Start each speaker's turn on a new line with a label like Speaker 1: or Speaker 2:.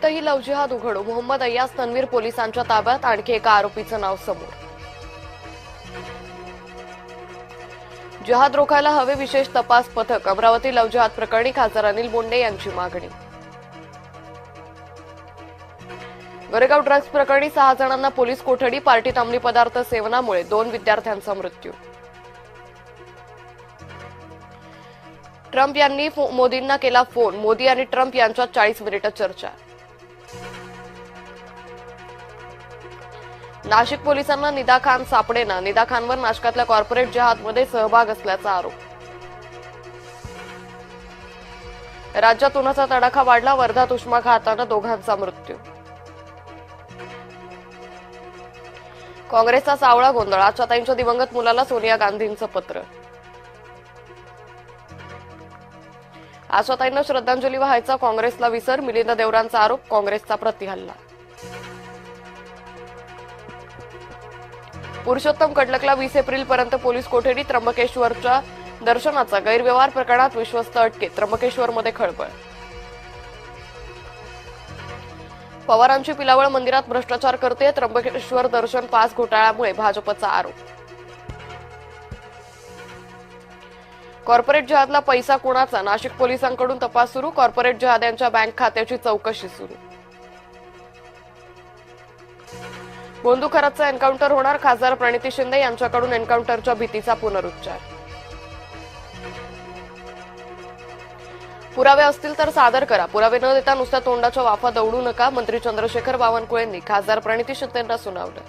Speaker 1: ही love जिहाद उघड. मोहम्मद अय्याज तन्वीर पोलिसांच्या ताब्यात. आणखी एका आरोपीचं नाव समोर. जिहाद रोखायला हवे विशेष तपास पथक. अमरावती लव्ह जिहाद प्रकरणी खासदार अनिल बोंडे यांची मागणी. गोरेगाव ड्रग्ज प्रकरणी 6 जणांना पोलीस कोठडी. पार्टीत अंमली पदार्थ सेवनामुळे 2 विद्यार्थ्यांचा मृत्यू. ट्रम्प यांनी मोदींना केला फोन. मोदी आणि ट्रम्प यांच्यात 40 मिनिटं चर्चा. नाशिक पोलिसांना निदा खान सापडेना. निदा खानवर नाशकातल्या कॉर्पोरेट जिहादमध्ये सहभाग असल्याचा आरोप. राज्यात उन्हाचा तडाखा वाढला. वर्धात उष्माघातानं 2घांचा मृत्यू. काँग्रेसचा सावळा गोंधळ. आशाताईंच्या दिवंगत मुलाला सोनिया गांधींचं पत्र. आशाताईंना श्रद्धांजली वाहायचा काँग्रेसला विसर. मिलिंद देवरांचा आरोप. काँग्रेसचा प्रतिहल्ला. पुरुषोत्तम कडलकला 20 एप्रिलपर्यंत पोलीस कोठडी. त्र्यंबकेश्वरच्या दर्शनाचा गैरव्यवहार प्रकरणात विश्वस्त अटकेत. त्र्यंबकेश्वरमध्ये खळबळ. पवारांची पिलावळ मंदिरात भ्रष्टाचार करते. त्र्यंबकेश्वर दर्शन पास घोटाळ्यामुळे भाजपचा आरोप. कॉर्पोरेट जिहादला पैसा कोणाचा. नाशिक पोलिसांकडून तपास सुरू. कॉर्पोरेट जिहाद्यांच्या बँक खात्याची चौकशी सुरू. बोंदू खरातचा एन्काउंटर होणार. खासदार प्रणिती शिंदे यांच्याकडून एन्काउंटरच्या भीतीचा पुनरुच्चार. पुरावे असतील तर सादर करा. पुरावे न देता नुसत्या तोंडाच्या वाफा दौडू नका. मंत्री चंद्रशेखर बावनकुळेंनी खासदार प्रणिती शिंदेंना सुनावलं.